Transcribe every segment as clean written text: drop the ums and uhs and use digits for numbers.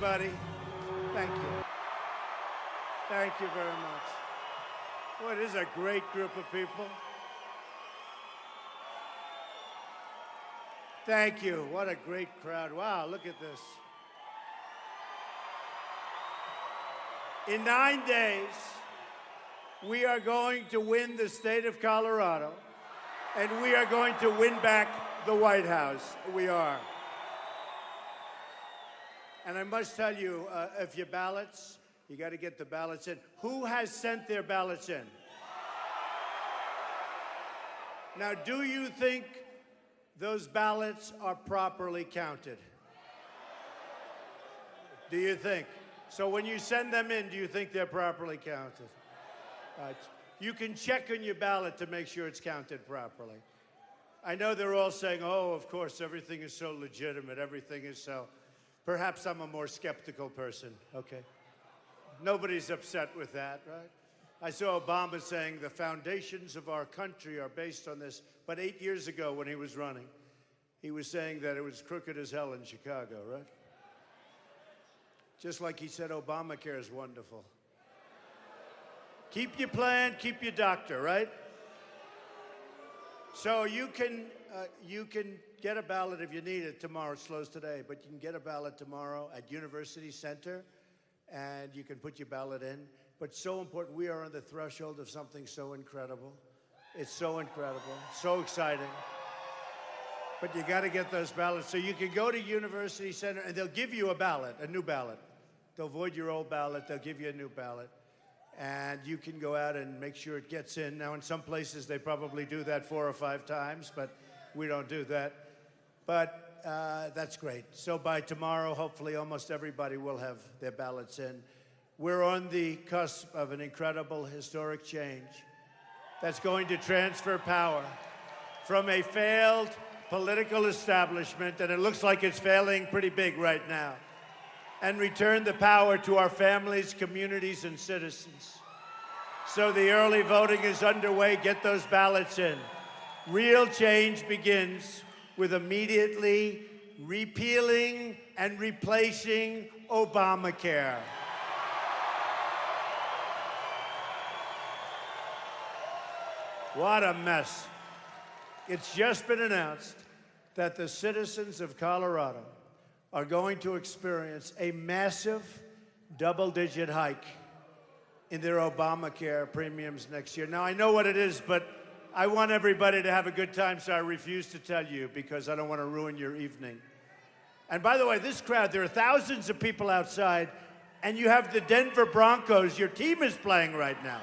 everybody. Thank you. Thank you very much. Boy, this is a great group of people. Thank you. What a great crowd. Wow, look at this. In 9 days, we are going to win the state of Colorado, and we are going to win back the White House. We are. And I must tell you, if your ballots, you got to get the ballots in. Who has sent their ballots in? Now, do you think those ballots are properly counted? Do you think? So when you send them in, do you think they're properly counted? You can check on your ballot to make sure it's counted properly. I know they're all saying, oh, of course, everything is so legitimate, everything is so... Perhaps I'm a more skeptical person, okay? Nobody's upset with that, right? I saw Obama saying the foundations of our country are based on this, but 8 years ago when he was running, he was saying that it was crooked as hell in Chicago, right? Just like he said Obamacare is wonderful. Keep your plan, keep your doctor, right? So you can get a ballot if you need it tomorrow. It's closed today, but you can get a ballot tomorrow at University Center, and you can put your ballot in. But so important, we are on the threshold of something so incredible. It's so incredible, so exciting. But you got to get those ballots. So you can go to University Center, and they'll give you a ballot, a new ballot. They'll void your old ballot. They'll give you a new ballot. And you can go out and make sure it gets in. Now, in some places, they probably do that 4 or 5 times, but we don't do that. But that's great. So by tomorrow, hopefully, almost everybody will have their ballots in. We're on the cusp of an incredible, historic change that's going to transfer power from a failed political establishment, and it looks like it's failing pretty big right now, and return the power to our families, communities, and citizens. So the early voting is underway. Get those ballots in. Real change begins with immediately repealing and replacing Obamacare. What a mess. It's just been announced that the citizens of Colorado are going to experience a massive double-digit hike in their Obamacare premiums next year. Now, I know what it is, but I want everybody to have a good time, so I refuse to tell you because I don't want to ruin your evening. And by the way, this crowd, there are thousands of people outside, and you have the Denver Broncos. Your team is playing right now.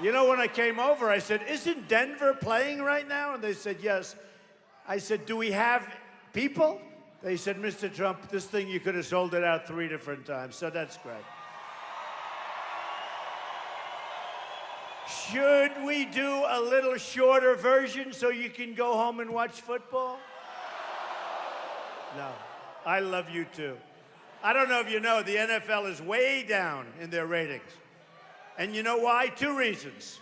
You know, when I came over, I said, isn't Denver playing right now? And they said, yes. I said, do we have people? They said, Mr. Trump, this thing, you could have sold it out 3 different times, so that's great. Should we do a little shorter version so you can go home and watch football? No. I love you too. I don't know if you know, the NFL is way down in their ratings. And you know why? 2 reasons.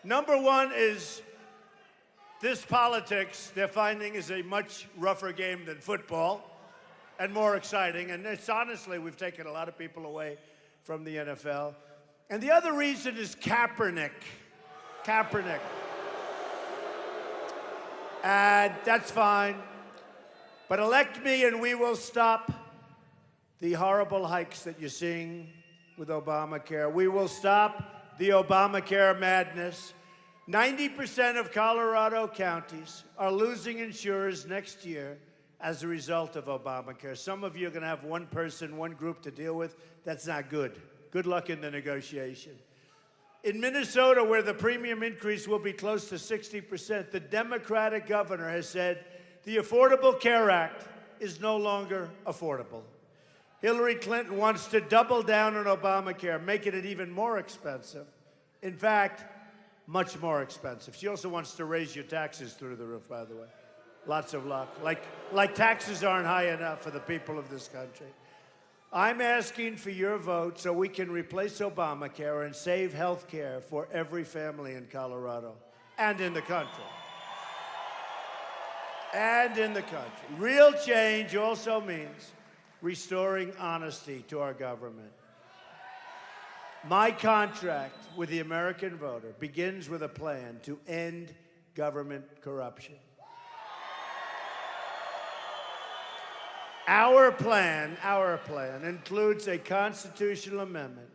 Number one is this politics, they're finding, is a much rougher game than football and more exciting. And it's honestly, we've taken a lot of people away from the NFL. And the other reason is Kaepernick. Kaepernick. And that's fine. But elect me and we will stop the horrible hikes that you're seeing with Obamacare. We will stop the Obamacare madness. 90% of Colorado counties are losing insurers next year as a result of Obamacare. Some of you are going to have one person, one group to deal with. That's not good. Good luck in the negotiation. In Minnesota, where the premium increase will be close to 60%, the Democratic governor has said the Affordable Care Act is no longer affordable. Hillary Clinton wants to double down on Obamacare, making it even more expensive. In fact, much more expensive. She also wants to raise your taxes through the roof, by the way. Lots of luck. Like taxes aren't high enough for the people of this country. I'm asking for your vote so we can replace Obamacare and save health care for every family in Colorado and in the country. and in the country. Real change also means restoring honesty to our government. My contract with the American voter begins with a plan to end government corruption. Our plan includes a constitutional amendment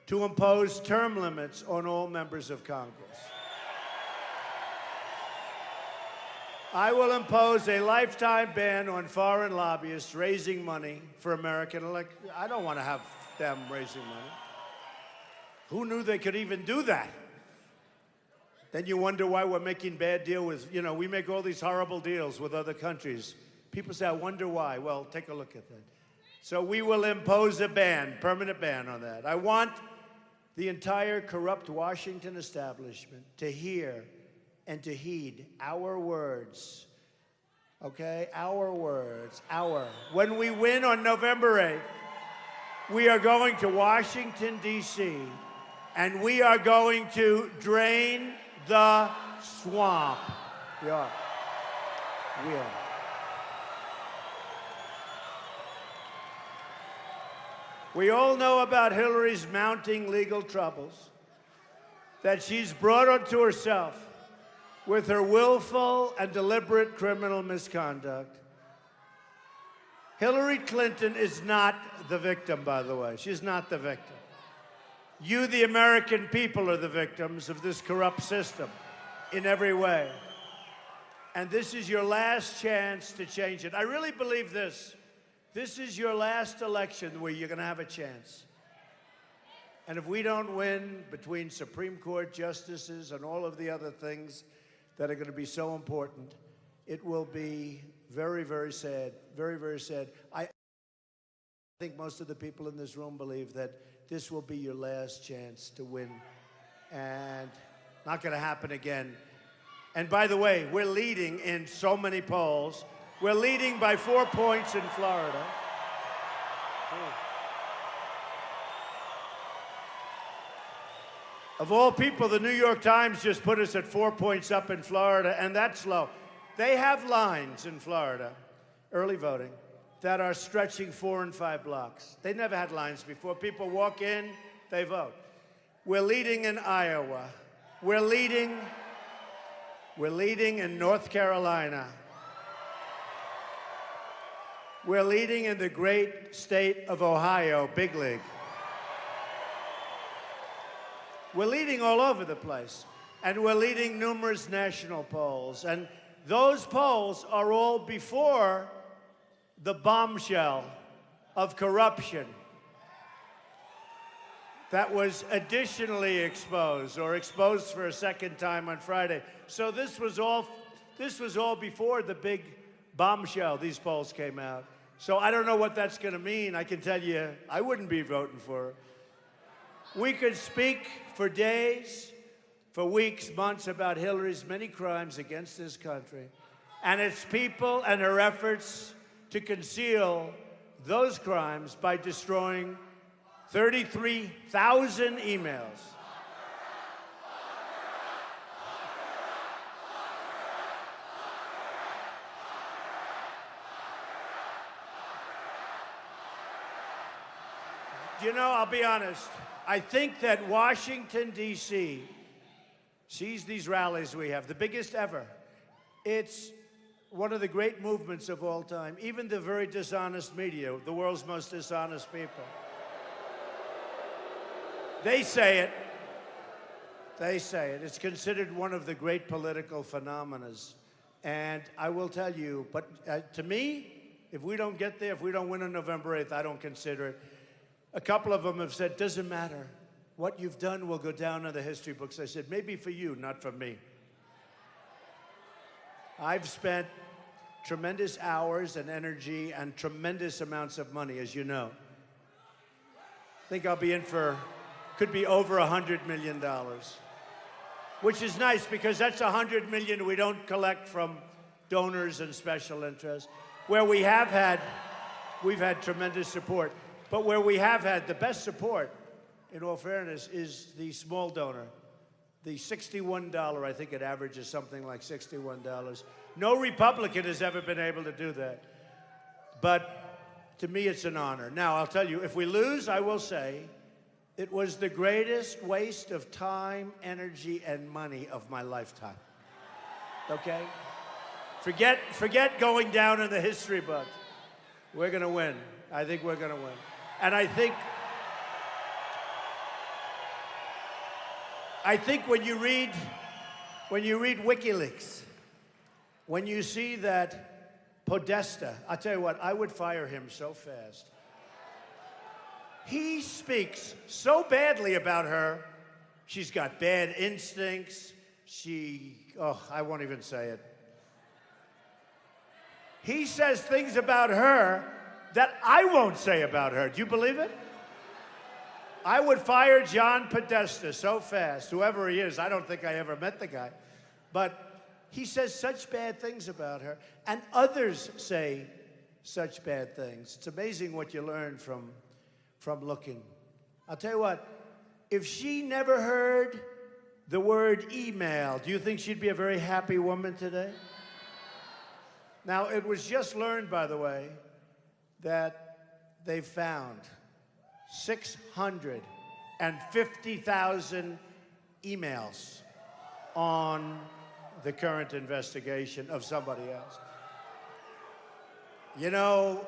to impose term limits on all members of Congress. I will impose a lifetime ban on foreign lobbyists raising money for American elections. I don't want to have them raising money. Who knew they could even do that? Then you wonder why we're making bad deals with, we make all these horrible deals with other countries. People say, I wonder why. Well, take a look at that. So we will impose a ban, permanent ban on that. I want the entire corrupt Washington establishment to hear and to heed our words, okay? Our words, When we win on November 8th, we are going to Washington, D.C., and we are going to drain the swamp. We are. We are. We all know about Hillary's mounting legal troubles that she's brought onto herself with her willful and deliberate criminal misconduct. Hillary Clinton is not the victim, by the way. She's not the victim. You, the American people, are the victims of this corrupt system in every way. And this is your last chance to change it. I really believe this. This is your last election where you're going to have a chance. And if we don't win between Supreme Court justices and all of the other things that are going to be so important, it will be very, very sad, very, very sad. I think most of the people in this room believe that this will be your last chance to win, and not going to happen again. And by the way, we're leading in so many polls. We're leading by 4 points in Florida. Of all people, the New York Times just put us at 4 points up in Florida, and that's low. They have lines in Florida, early voting, that are stretching 4 and 5 blocks. They never had lines before. People walk in, they vote. We're leading in Iowa. We're leading in North Carolina. We're leading in the great state of Ohio, big league. We're leading all over the place, and we're leading numerous national polls. And those polls are all before the bombshell of corruption that was additionally exposed, or exposed for a second time on Friday. So this was all before the big bombshell. These polls came out. So I don't know what that's going to mean. I can tell you, I wouldn't be voting for it. We could speak for days, for weeks, months about Hillary's many crimes against this country and its people and her efforts to conceal those crimes by destroying 33,000 emails. I'll be honest. I think that Washington, D.C. sees these rallies we have, the biggest ever. It's one of the great movements of all time. Even the very dishonest media, the world's most dishonest people. They say it. They say it. It's considered one of the great political phenomena. And I will tell you, but to me, if we don't get there, if we don't win on November 8th, I don't consider it. A couple of them have said, doesn't matter. What you've done will go down in the history books. I said, maybe for you, not for me. I've spent tremendous hours and energy and tremendous amounts of money, as you know. I think I'll be in for, could be over $100 million, which is nice because that's $100 million we don't collect from donors and special interests. Where we have had, we've had tremendous support. But where we have had the best support, in all fairness, is the small donor. The $61, I think it averages something like $61. No Republican has ever been able to do that. But to me, it's an honor. Now, I'll tell you, if we lose, I will say, it was the greatest waste of time, energy, and money of my lifetime. Okay? Forget going down in the history books. We're going to win. I think we're going to win. And I think when you read WikiLeaks, when you see that Podesta, I'll tell you what, I would fire him so fast. He speaks so badly about her. She's got bad instincts. I won't even say it. He says things about her that I won't say about her. Do you believe it? I would fire John Podesta so fast, whoever he is. I don't think I ever met the guy. But he says such bad things about her, and others say such bad things. It's amazing what you learn from looking. I'll tell you what, if she never heard the word email, do you think she'd be a very happy woman today? Now, it was just learned, by the way, that they found 650,000 emails on the current investigation of somebody else. You know,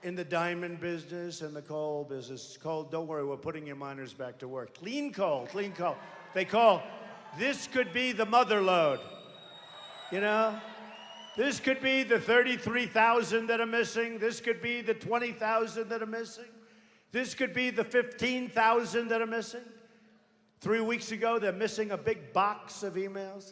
in the diamond business and the coal business, don't worry, we're putting your miners back to work. Clean coal. They call, this could be the mother lode, you know? This could be the 33,000 that are missing. This could be the 20,000 that are missing. This could be the 15,000 that are missing. 3 weeks ago, they're missing a big box of emails.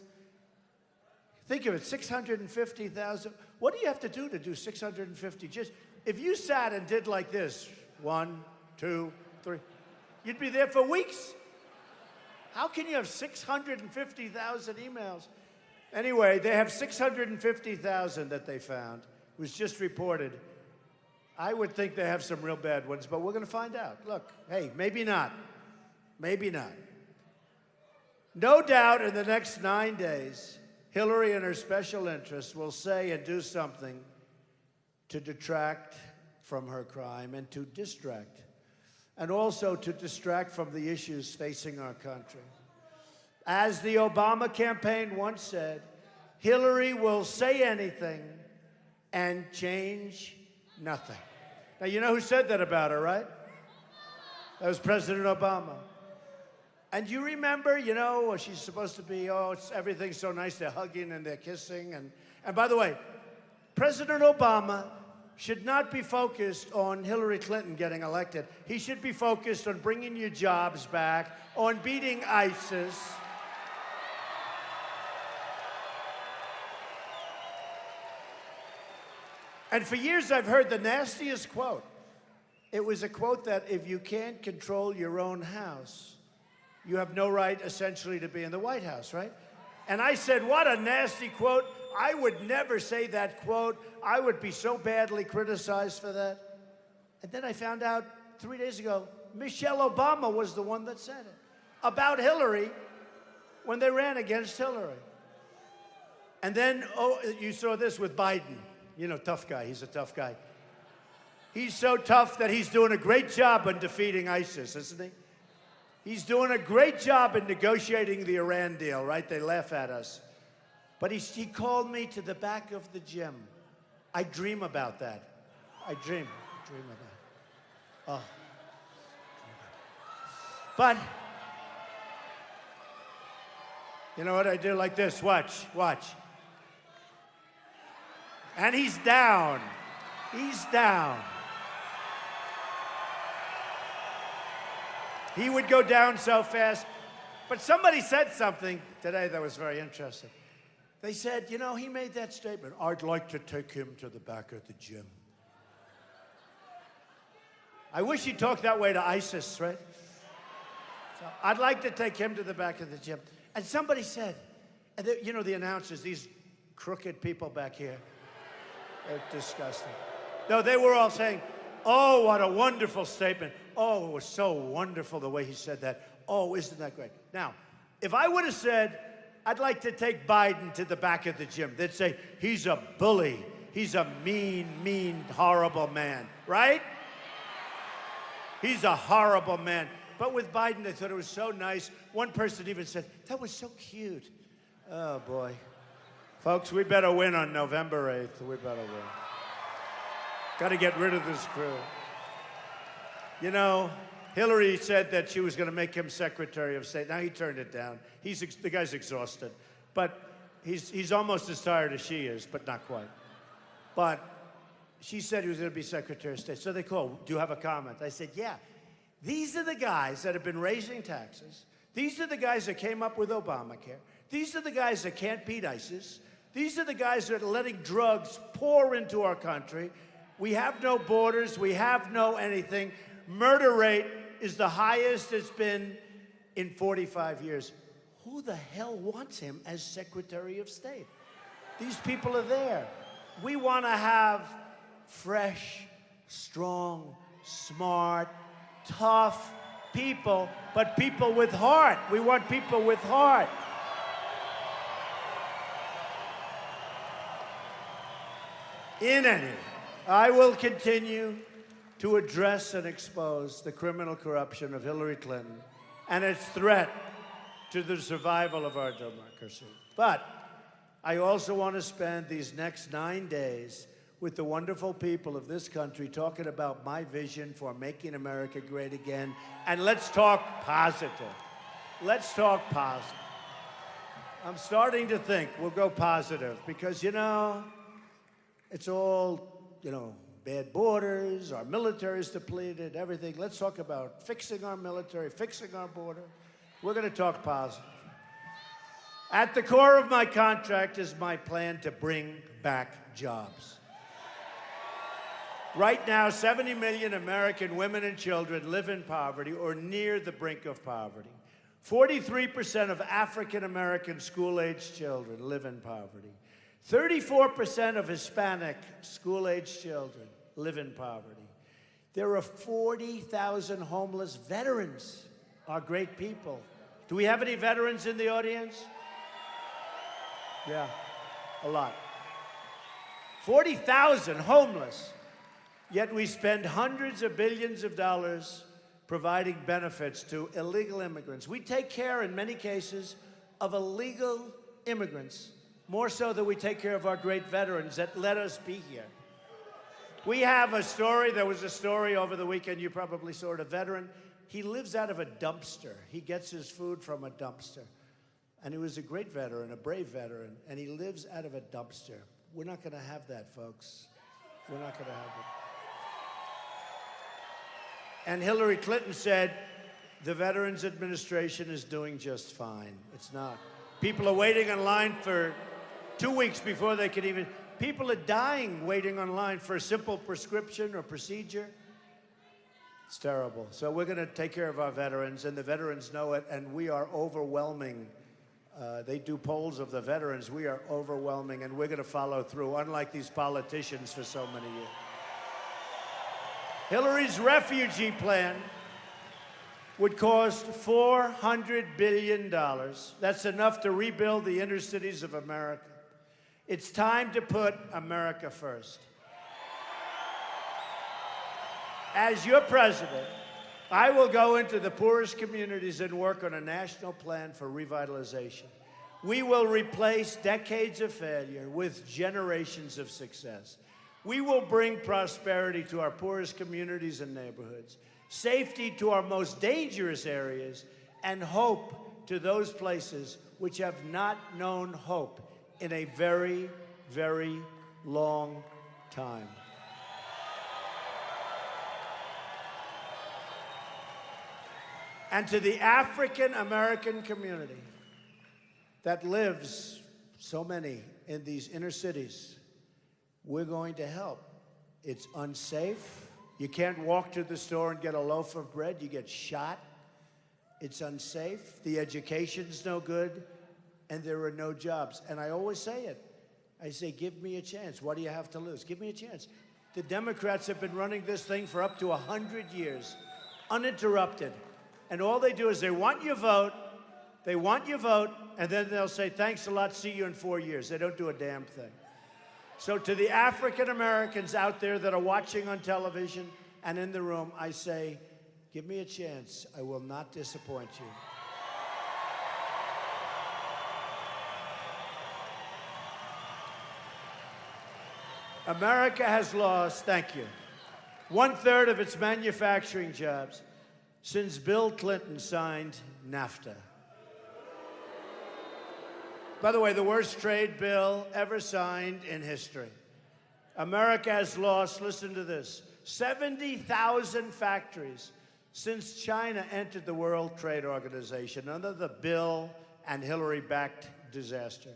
Think of it, 650,000. What do you have to do 650? Just, if you sat and did like this, 1, 2, 3, you'd be there for weeks. How can you have 650,000 emails? Anyway, they have 650,000 that they found. It was just reported. I would think they have some real bad ones, but we're going to find out. Look, hey, maybe not. Maybe not. No doubt in the next 9 days, Hillary and her special interests will say and do something to detract from her crime and to distract, and also to distract from the issues facing our country. As the Obama campaign once said, Hillary will say anything and change nothing. Now, you know who said that about her, right? That was President Obama. And you remember, you know, she's supposed to be, everything's so nice, they're hugging and they're kissing. And by the way, President Obama should not be focused on Hillary Clinton getting elected. He should be focused on bringing your jobs back, on beating ISIS. And for years, I've heard the nastiest quote. It was a quote that if you can't control your own house, you have no right, essentially, to be in the White House, right? And I said, what a nasty quote. I would never say that quote. I would be so badly criticized for that. And then I found out 3 days ago, Michelle Obama was the one that said it about Hillary when they ran against Hillary. And then, you saw this with Biden. You know, tough guy. He's a tough guy. He's so tough that he's doing a great job in defeating ISIS, isn't he? He's doing a great job in negotiating the Iran deal, right? They laugh at us. But he called me to the back of the gym. I dream about that. I dream about it. But, you know what I do? Like this. Watch. And he's down. He's down. He would go down so fast. But somebody said something today that was very interesting. They said, you know, he made that statement, I'd like to take him to the back of the gym. I wish he talked that way to ISIS, right? So I'd like to take him to the back of the gym. And somebody said, and you know, the announcers, these crooked people back here, they're disgusting. No, they were all saying, oh, what a wonderful statement. Oh, it was so wonderful the way he said that. Oh, isn't that great? Now, if I would have said, I'd like to take Biden to the back of the gym. They'd say, he's a bully. He's a mean, horrible man, right? He's a horrible man. But with Biden, they thought it was so nice. One person even said, that was so cute. Oh, boy. Folks, we better win on November 8th. We better win. Got to get rid of this crew. You know, Hillary said that she was going to make him Secretary of State. Now he turned it down. The guy's exhausted. But he's almost as tired as she is, but not quite. But she said he was going to be Secretary of State. So they called, do you have a comment? I said, yeah. These are the guys that have been raising taxes. These are the guys that came up with Obamacare. These are the guys that can't beat ISIS. These are the guys that are letting drugs pour into our country. We have no borders. We have no anything. Murder rate is the highest it's been in 45 years. Who the hell wants him as Secretary of State? These people are there. We want to have fresh, strong, smart, tough people, but people with heart. We want people with heart. In any, I will continue to address and expose the criminal corruption of Hillary Clinton and its threat to the survival of our democracy. But I also want to spend these next 9 days with the wonderful people of this country talking about my vision for making America great again. And let's talk positive. Let's talk positive. I'm starting to think we'll go positive because, you know, it's all, you know, bad borders, our military's depleted, everything. Let's talk about fixing our military, fixing our border. We're going to talk positive. At the core of my contract is my plan to bring back jobs. Right now, 70 million American women and children live in poverty or near the brink of poverty. 43% of African-American school-aged children live in poverty. 34% of Hispanic school-aged children live in poverty. There are 40,000 homeless veterans, our great people. Do we have any veterans in the audience? Yeah, a lot. 40,000 homeless. Yet we spend hundreds of billions of dollars providing benefits to illegal immigrants. We take care, in many cases, of illegal immigrants, more so than we take care of our great veterans that let us be here. We have a story, there was a story over the weekend, you probably saw it, a veteran. He lives out of a dumpster. He gets his food from a dumpster. And he was a great veteran, a brave veteran, and he lives out of a dumpster. We're not going to have that, folks. We're not going to have it. And Hillary Clinton said the Veterans Administration is doing just fine. It's not. People are waiting in line for 2 weeks before they can even... People are dying waiting online for a simple prescription or procedure. It's terrible. So we're going to take care of our veterans, and the veterans know it, and we are overwhelming. They do polls of the veterans. We are overwhelming, and we're going to follow through, unlike these politicians for so many years. Hillary's refugee plan would cost $400 billion. That's enough to rebuild the inner cities of America. It's time to put America first. As your president, I will go into the poorest communities and work on a national plan for revitalization. We will replace decades of failure with generations of success. We will bring prosperity to our poorest communities and neighborhoods, safety to our most dangerous areas, and hope to those places which have not known hope in a very, very long time. And to the African-American community that lives, so many, in these inner cities, we're going to help. It's unsafe. You can't walk to the store and get a loaf of bread. You get shot. It's unsafe. The education's no good. And there are no jobs. And I always say it. I say, give me a chance. What do you have to lose? Give me a chance. The Democrats have been running this thing for up to 100 years, uninterrupted. And all they do is they want your vote, They want your vote, and then they'll say, thanks a lot, see you in 4 years. They don't do a damn thing. So to the African Americans out there that are watching on television and in the room, I say, give me a chance. I will not disappoint you. America has lost, thank you, 1/3 of its manufacturing jobs since Bill Clinton signed NAFTA. By the way, the worst trade bill ever signed in history. America has lost, listen to this, 70,000 factories since China entered the World Trade Organization under the Bill and Hillary-backed disaster.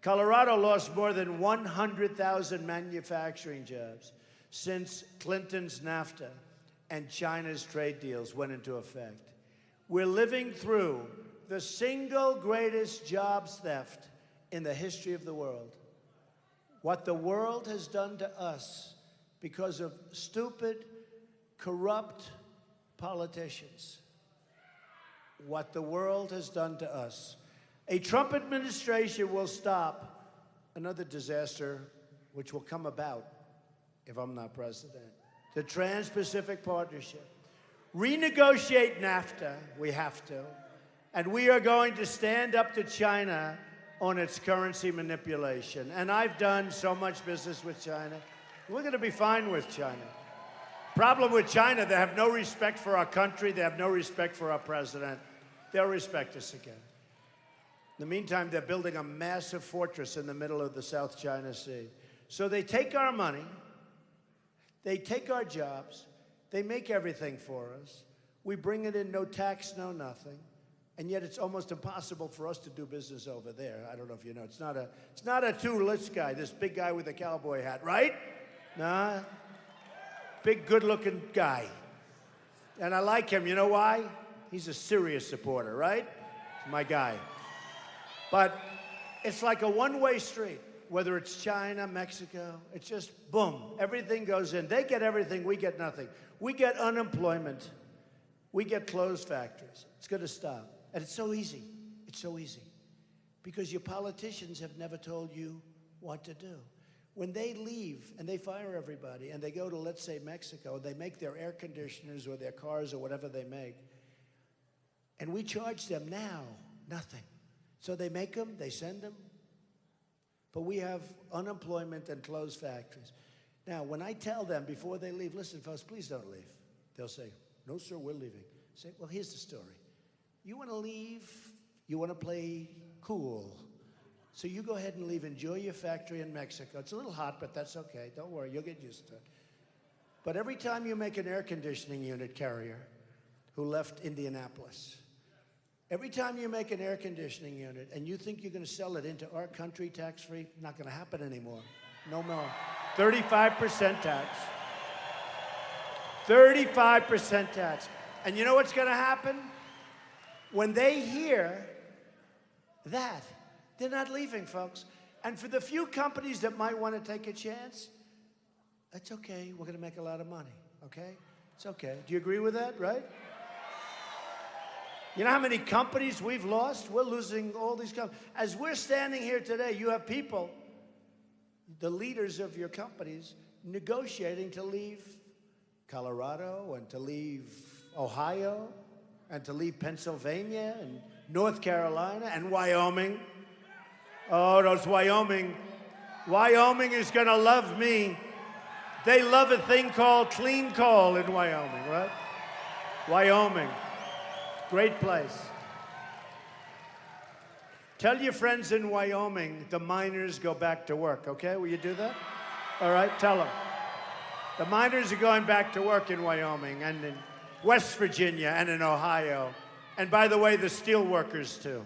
Colorado lost more than 100,000 manufacturing jobs since Clinton's NAFTA and China's trade deals went into effect. We're living through the single greatest jobs theft in the history of the world. What the world has done to us because of stupid, corrupt politicians. What the world has done to us. A Trump administration will stop another disaster which will come about if I'm not president. The Trans-Pacific Partnership. Renegotiate NAFTA, we have to. And we are going to stand up to China on its currency manipulation. And I've done so much business with China. We're going to be fine with China. Problem with China, they have no respect for our country. They have no respect for our president. They'll respect us again. In the meantime, they're building a massive fortress in the middle of the South China Sea. So they take our money, they take our jobs, they make everything for us. We bring it in, no tax, no nothing. And yet it's almost impossible for us to do business over there. I don't know if you know. It's not a tourist guy, this big guy with a cowboy hat, right? Nah. Big, good-looking guy. And I like him. You know why? He's a serious supporter, right? He's my guy. But it's like a one-way street, whether it's China, Mexico. It's just, boom, everything goes in. They get everything, we get nothing. We get unemployment. We get closed factories. It's going to stop. And it's so easy. It's so easy. Because your politicians have never told you what to do. When they leave and they fire everybody and they go to, let's say, Mexico, they make their air conditioners or their cars or whatever they make, and we charge them now nothing. So they make them, they send them, but we have unemployment and closed factories. Now, when I tell them before they leave, listen, folks, please don't leave. They'll say, no, sir, we're leaving. I say, well, here's the story. You want to leave, you want to play cool. So you go ahead and leave, enjoy your factory in Mexico. It's a little hot, but that's okay. Don't worry, you'll get used to it. But every time you make an air conditioning unit carrier who left Indianapolis, every time you make an air conditioning unit and you think you're going to sell it into our country tax-free, not going to happen anymore. No more. 35% tax. 35% tax. And you know what's going to happen? When they hear that, they're not leaving, folks. And for the few companies that might want to take a chance, that's okay. We're going to make a lot of money, okay? It's okay. Do you agree with that, right? You know how many companies we've lost? We're losing all these companies. As we're standing here today, you have people, the leaders of your companies, negotiating to leave Colorado and to leave Ohio and to leave Pennsylvania and North Carolina and Wyoming. Oh, those Wyoming. Wyoming is going to love me. They love a thing called clean coal in Wyoming, right? Wyoming. Great place. Tell your friends in Wyoming the miners go back to work, okay? Will you do that? All right, tell them. The miners are going back to work in Wyoming and in West Virginia and in Ohio. And by the way, the steel workers too.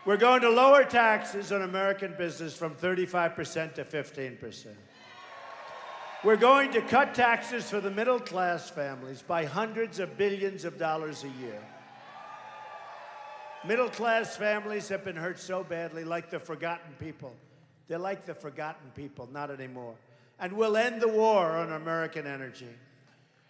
We're going to lower taxes on American business from 35% to 15%. We're going to cut taxes for the middle-class families by hundreds of billions of dollars a year. Middle-class families have been hurt so badly, like the forgotten people. They're like the forgotten people, not anymore. And we'll end the war on American energy.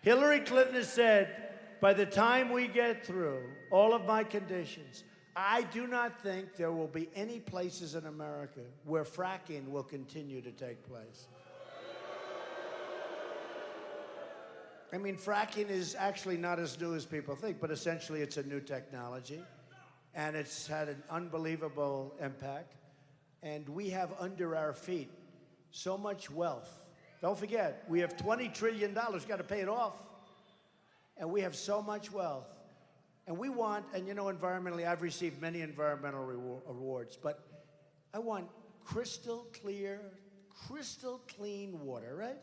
Hillary Clinton has said, by the time we get through all of my conditions, I do not think there will be any places in America where fracking will continue to take place. I mean, fracking is actually not as new as people think, but essentially it's a new technology, and it's had an unbelievable impact. And we have under our feet so much wealth. Don't forget, we have $20 trillion, got to pay it off. And we have so much wealth. And we want, and you know, environmentally, I've received many environmental awards, but I want crystal clear, crystal clean water, right?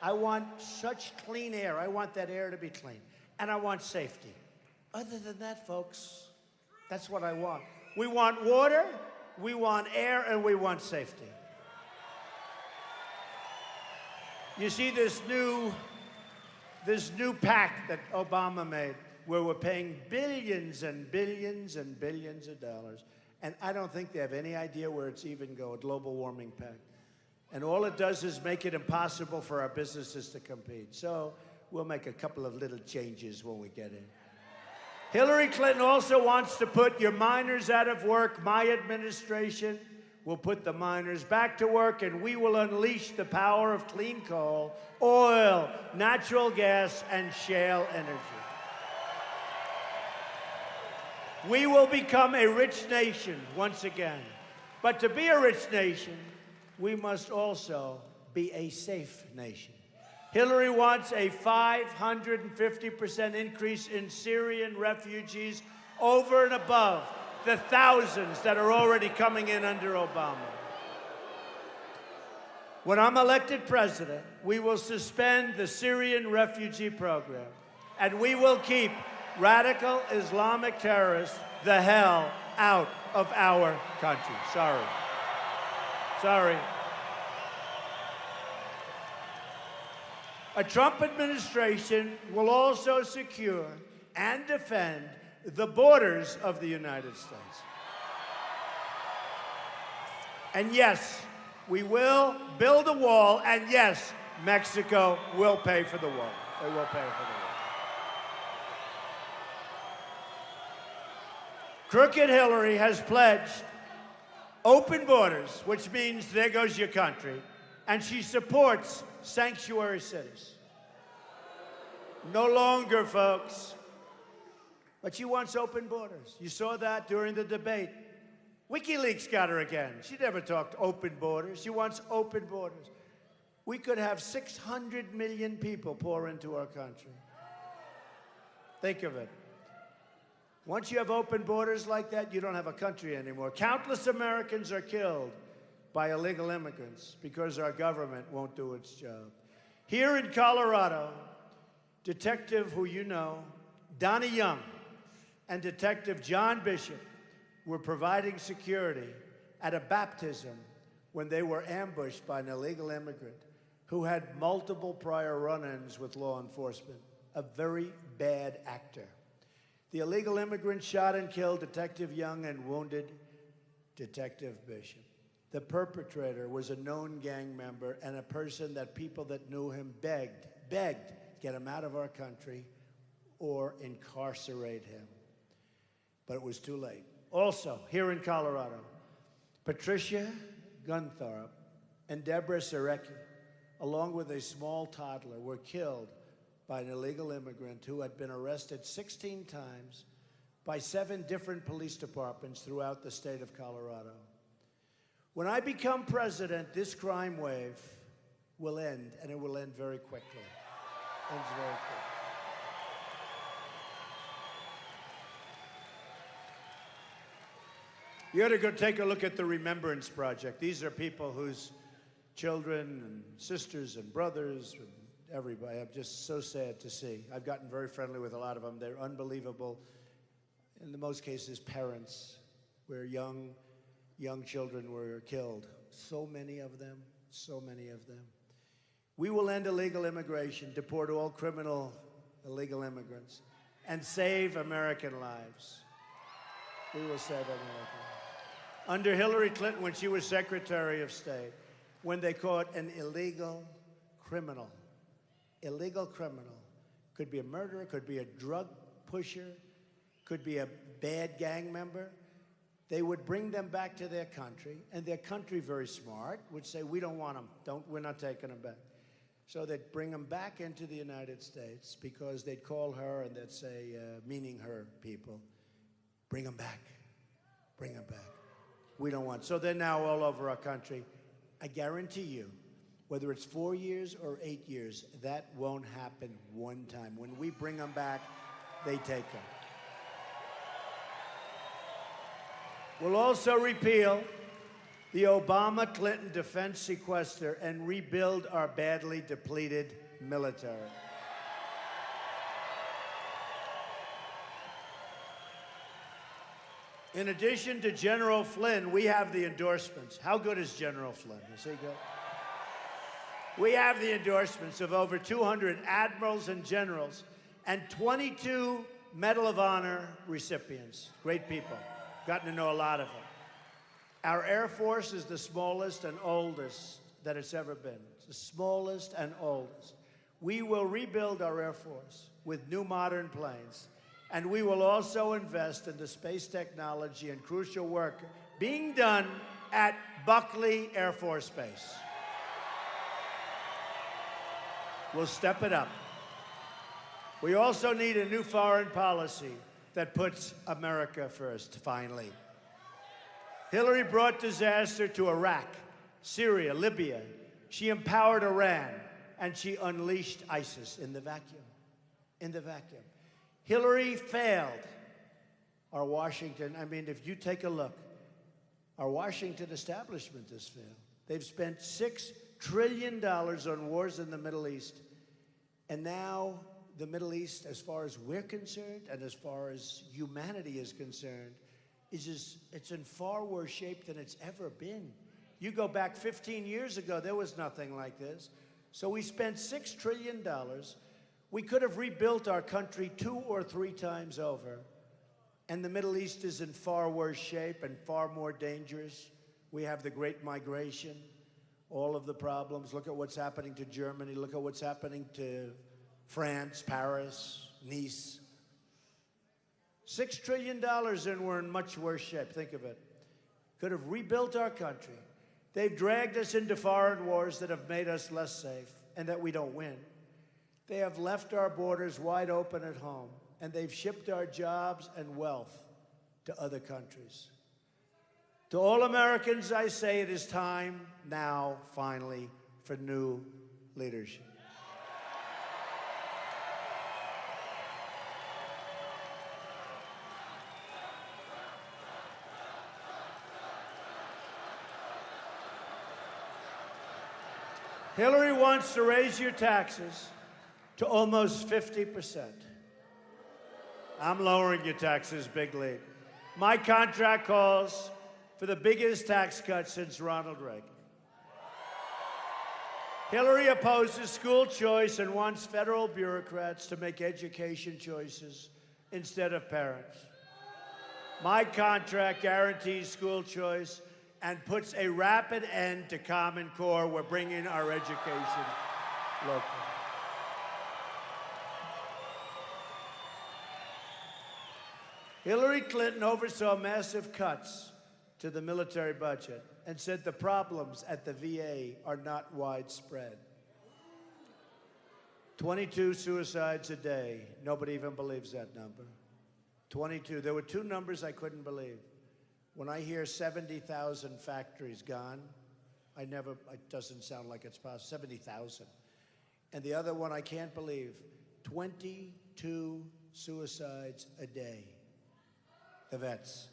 I want such clean air. I want that air to be clean. And I want safety. Other than that, folks, that's what I want. We want water, we want air, and we want safety. You see this new pact that Obama made, where we're paying billions and billions and billions of dollars, and I don't think they have any idea where it's even going, global warming pact. And all it does is make it impossible for our businesses to compete. So we'll make a couple of little changes when we get in. Hillary Clinton also wants to put your miners out of work. My administration will put the miners back to work, and we will unleash the power of clean coal, oil, natural gas, and shale energy. We will become a rich nation once again. But to be a rich nation, we must also be a safe nation. Hillary wants a 550% increase in Syrian refugees over and above the thousands that are already coming in under Obama. When I'm elected president, we will suspend the Syrian refugee program, and we will keep radical Islamic terrorists the hell out of our country. Sorry. A Trump administration will also secure and defend the borders of the United States. And yes, we will build a wall, and yes, Mexico will pay for the wall. They will pay for the wall. Crooked Hillary has pledged open borders, which means there goes your country, and she supports sanctuary cities. No longer, folks. But she wants open borders. You saw that during the debate. WikiLeaks got her again. She never talked open borders. She wants open borders. We could have 600 million people pour into our country. Think of it. Once you have open borders like that, you don't have a country anymore. Countless Americans are killed by illegal immigrants because our government won't do its job. Here in Colorado, Detective, who you know, Donnie Young, and Detective John Bishop were providing security at a baptism when they were ambushed by an illegal immigrant who had multiple prior run-ins with law enforcement, a very bad actor. The illegal immigrant shot and killed Detective Young and wounded Detective Bishop. The perpetrator was a known gang member and a person that people that knew him begged, get him out of our country or incarcerate him. But it was too late. Also, here in Colorado, Patricia Gunthorpe and Deborah Serecki, along with a small toddler, were killed by an illegal immigrant who had been arrested 16 times by 7 different police departments throughout the state of Colorado. When I become president, this crime wave will end, and it will end very quickly. Ends very quickly. You ought to go take a look at the Remembrance Project. These are people whose children and sisters and brothers and everybody. I'm just so sad to see. I've gotten very friendly with a lot of them. They're unbelievable. In the most cases, parents where young children were killed. So many of them, so many of them. We will end illegal immigration, deport all criminal illegal immigrants, and save American lives. We will save American lives. Under Hillary Clinton, when she was Secretary of State, when they caught an illegal criminal, could be a murderer, could be a drug pusher, could be a bad gang member, they would bring them back to their country, and their country, very smart, would say, we don't want them. We're not taking them back. So they'd bring them back into the United States because they'd call her and they'd say, meaning her people, bring them back. Bring them back. We don't want. So they're now all over our country. I guarantee you, whether it's 4 years or 8 years, that won't happen one time. When we bring them back, they take them. We'll also repeal the Obama-Clinton defense sequester and rebuild our badly depleted military. In addition to General Flynn, we have the endorsements. How good is General Flynn? Is he good? We have the endorsements of over 200 admirals and generals and 22 Medal of Honor recipients. Great people. Gotten to know a lot of them. Our Air Force is the smallest and oldest that it's ever been. It's the smallest and oldest. We will rebuild our Air Force with new modern planes, and we will also invest in the space technology and crucial work being done at Buckley Air Force Base. We'll step it up. We also need a new foreign policy that puts America first, finally. Hillary brought disaster to Iraq, Syria, Libya. She empowered Iran, and she unleashed ISIS in the vacuum. In the vacuum. Hillary failed our Washington. I mean, if you take a look, our Washington establishment has failed. They've spent $6 trillion on wars in the Middle East, and now the Middle East, as far as we're concerned and as far as humanity is concerned, it's in far worse shape than it's ever been. You go back 15 years ago, there was nothing like this. So we spent $6 trillion. We could have rebuilt our country 2 or 3 times over. And the Middle East is in far worse shape and far more dangerous. We have the Great Migration, all of the problems. Look at what's happening to Germany. Look at what's happening to France, Paris, Nice. $6 trillion and we're in much worse shape. Think of it. Could have rebuilt our country. They've dragged us into foreign wars that have made us less safe and that we don't win. They have left our borders wide open at home, and they've shipped our jobs and wealth to other countries. To all Americans, I say it is time now, finally, for new leadership. Hillary wants to raise your taxes to almost 50%. I'm lowering your taxes, big league. My contract calls for the biggest tax cut since Ronald Reagan. Hillary opposes school choice and wants federal bureaucrats to make education choices instead of parents. My contract guarantees school choice and puts a rapid end to Common Core. We're bringing our education local. Hillary Clinton oversaw massive cuts to the military budget and said the problems at the VA are not widespread. 22 suicides a day. Nobody even believes that number. 22. There were 2 numbers I couldn't believe. When I hear 70,000 factories gone, it doesn't sound like it's possible. 70,000. And the other one I can't believe, 22 suicides a day. The vets.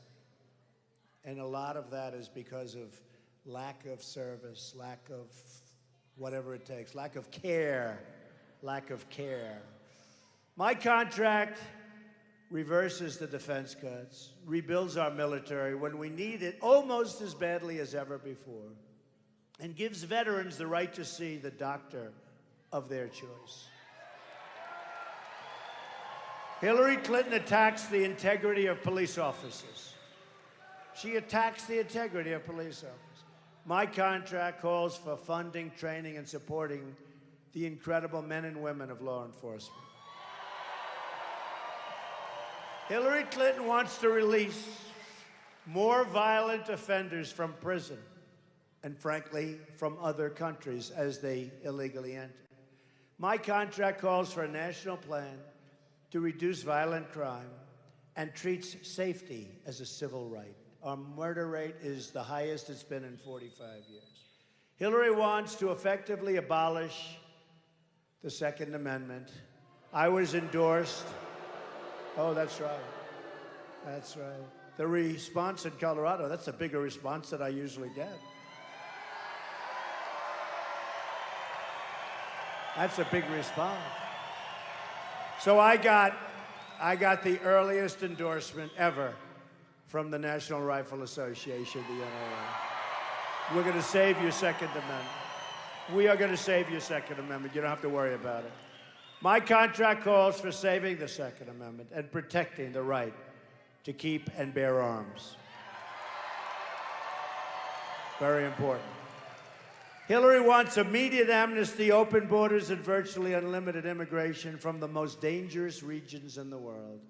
And a lot of that is because of lack of service, lack of whatever it takes, lack of care. My contract reverses the defense cuts, rebuilds our military when we need it almost as badly as ever before, and gives veterans the right to see the doctor of their choice. Hillary Clinton attacks the integrity of police officers. She attacks the integrity of police officers. My contract calls for funding, training, and supporting the incredible men and women of law enforcement. Hillary Clinton wants to release more violent offenders from prison and, frankly, from other countries as they illegally enter. My contract calls for a national plan to reduce violent crime and treats safety as a civil right. Our murder rate is the highest it's been in 45 years. Hillary wants to effectively abolish the Second Amendment. I was endorsed. Oh, that's right. That's right. The response in Colorado, that's a bigger response than I usually get. That's a big response. So I got the earliest endorsement ever from the National Rifle Association, the NRA. We're going to save your Second Amendment. We are going to save your Second Amendment. You don't have to worry about it. My contract calls for saving the Second Amendment and protecting the right to keep and bear arms. Very important. Hillary wants immediate amnesty, open borders, and virtually unlimited immigration from the most dangerous regions in the world.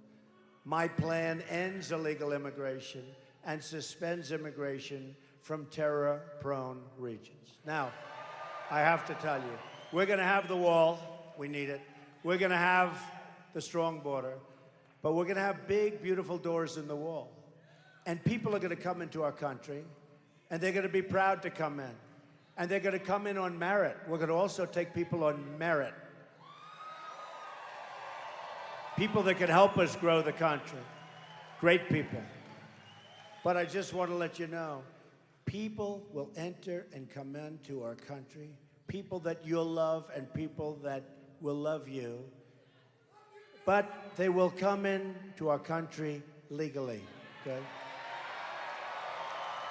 My plan ends illegal immigration and suspends immigration from terror-prone regions. Now, I have to tell you, we're going to have the wall. We need it. We're going to have the strong border. But we're going to have big, beautiful doors in the wall. And people are going to come into our country, and they're going to be proud to come in. And they're going to come in on merit. We're going to also take people on merit. People that can help us grow the country. Great people. But I just want to let you know, people will enter and come into our country. People that you'll love and people that will love you. But they will come in to our country legally, okay?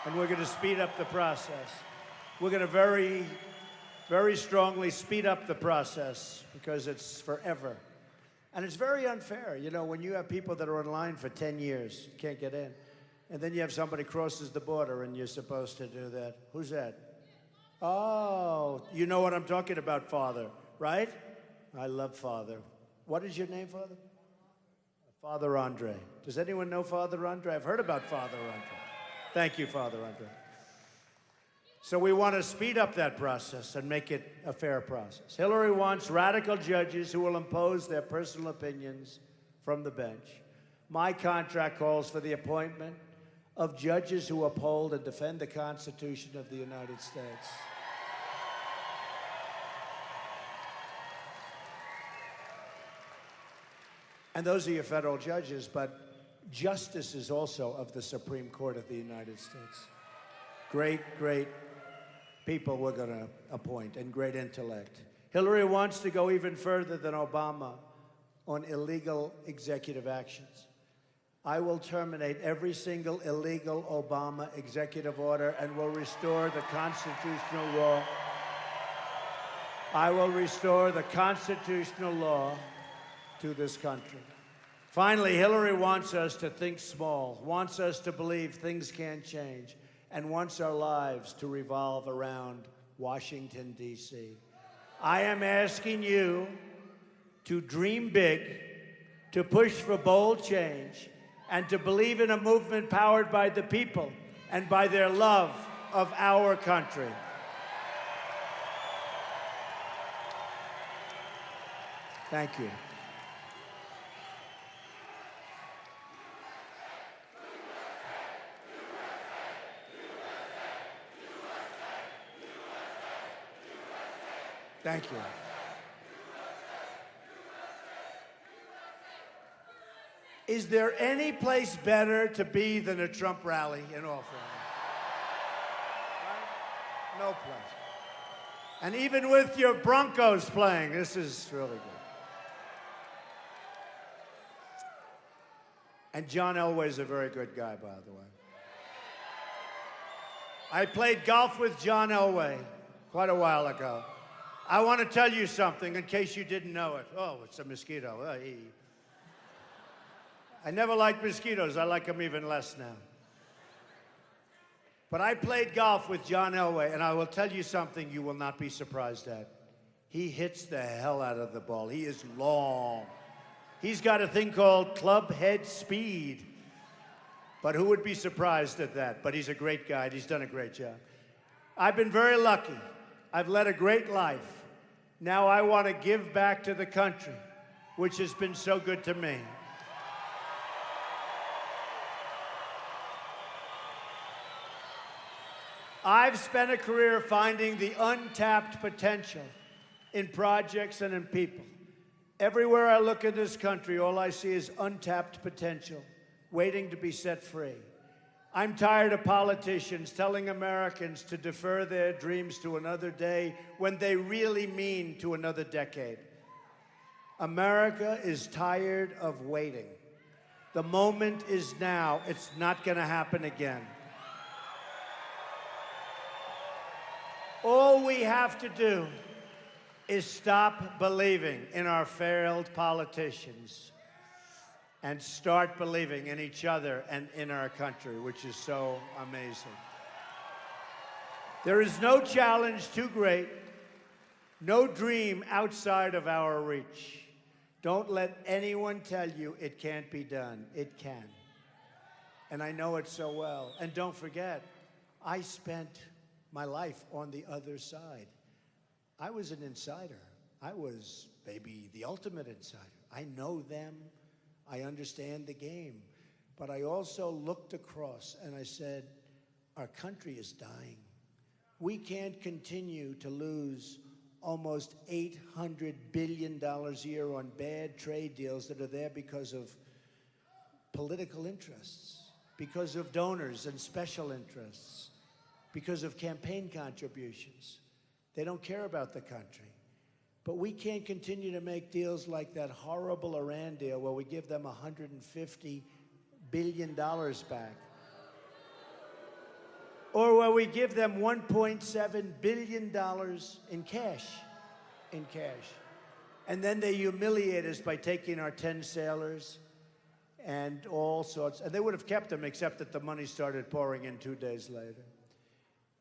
And we're going to speed up the process. We're going to very, very strongly speed up the process because it's forever. And it's very unfair. You know, when you have people that are in line for 10 years, can't get in, and then you have somebody crosses the border and you're supposed to do that. Who's that? Oh, you know what I'm talking about, Father, right? I love Father. What is your name, Father? Father Andre. Does anyone know Father Andre? I've heard about Father Andre. Thank you, Father Andre. So we want to speed up that process and make it a fair process. Hillary wants radical judges who will impose their personal opinions from the bench. My contract calls for the appointment of judges who uphold and defend the Constitution of the United States. And those are your federal judges, but justices also of the Supreme Court of the United States. Great, great people we're going to appoint, and great intellect. Hillary wants to go even further than Obama on illegal executive actions. I will terminate every single illegal Obama executive order and will restore the constitutional law. I will restore the constitutional law to this country. Finally, Hillary wants us to think small, wants us to believe things can change, and wants our lives to revolve around Washington, D.C. I am asking you to dream big, to push for bold change, and to believe in a movement powered by the people and by their love of our country. Thank you. Thank you. Is there any place better to be than a Trump rally in all fairness? Right? No place. And even with your Broncos playing, this is really good. And John Elway's a very good guy, by the way. I played golf with John Elway quite a while ago. I want to tell you something in case you didn't know it. Oh, it's a mosquito. I never liked mosquitoes. I like them even less now. But I played golf with John Elway, and I will tell you something you will not be surprised at. He hits the hell out of the ball. He is long. He's got a thing called club head speed. But who would be surprised at that? But he's a great guy, and he's done a great job. I've been very lucky. I've led a great life. Now I want to give back to the country, which has been so good to me. I've spent a career finding the untapped potential in projects and in people. Everywhere I look in this country, all I see is untapped potential, waiting to be set free. I'm tired of politicians telling Americans to defer their dreams to another day when they really mean to another decade. America is tired of waiting. The moment is now. It's not going to happen again. All we have to do is stop believing in our failed politicians and start believing in each other and in our country, which is so amazing. There is no challenge too great, no dream outside of our reach. Don't let anyone tell you it can't be done. It can. And I know it so well. And don't forget, I spent my life on the other side. I was an insider. I was maybe the ultimate insider. I know them. I understand the game. But I also looked across and I said, our country is dying. We can't continue to lose almost $800 billion a year on bad trade deals that are there because of political interests, because of donors and special interests, because of campaign contributions. They don't care about the country. But we can't continue to make deals like that horrible Iran deal where we give them $150 billion back. Or where we give them $1.7 billion in cash. And then they humiliate us by taking our 10 sailors and all sorts. And they would have kept them except that the money started pouring in 2 days later.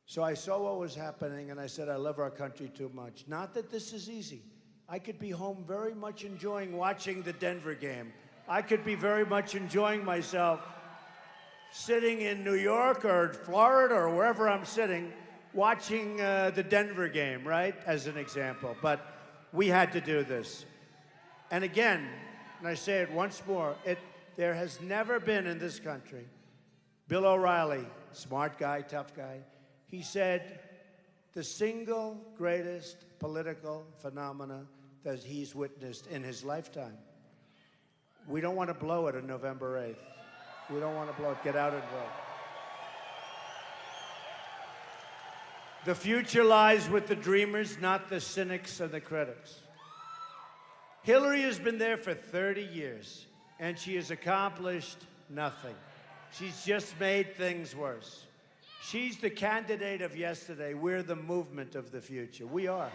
So I saw what was happening, and I said, I love our country too much. Not that this is easy. I could be home very much enjoying watching the Denver game. I could be very much enjoying myself sitting in New York or Florida or wherever I'm sitting, watching the Denver game, right, as an example. But we had to do this. And again, and I say it once more, there has never been in this country, Bill O'Reilly, smart guy, tough guy, he said, the single greatest political phenomena that he's witnessed in his lifetime. We don't want to blow it on November 8th. We don't want to blow it. Get out and vote. The future lies with the dreamers, not the cynics and the critics. Hillary has been there for 30 years, and she has accomplished nothing. She's just made things worse. She's the candidate of yesterday. We're the movement of the future. We are.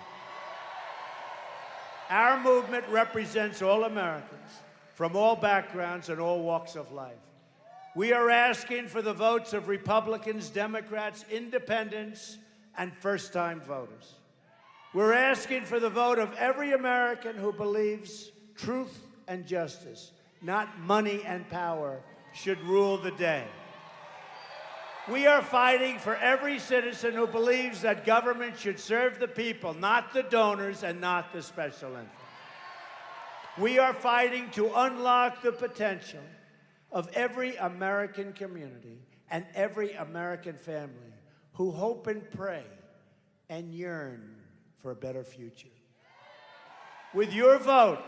Our movement represents all Americans from all backgrounds and all walks of life. We are asking for the votes of Republicans, Democrats, independents, and first-time voters. We're asking for the vote of every American who believes truth and justice, not money and power, should rule the day. We are fighting for every citizen who believes that government should serve the people, not the donors and not the special interests. We are fighting to unlock the potential of every American community and every American family who hope and pray and yearn for a better future. With your vote,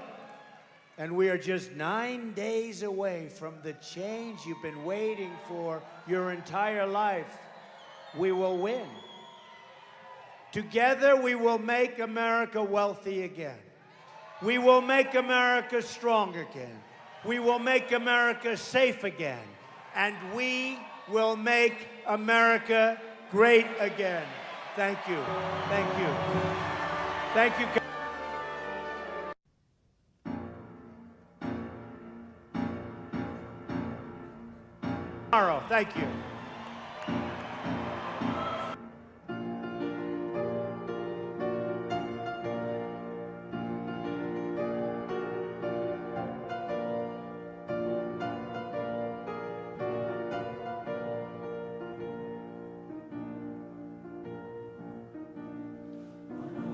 and we are just 9 days away from the change you've been waiting for your entire life, we will win. Together, we will make America wealthy again. We will make America strong again. We will make America safe again. And we will make America great again. Thank you. Thank you. Thank you. Thank you.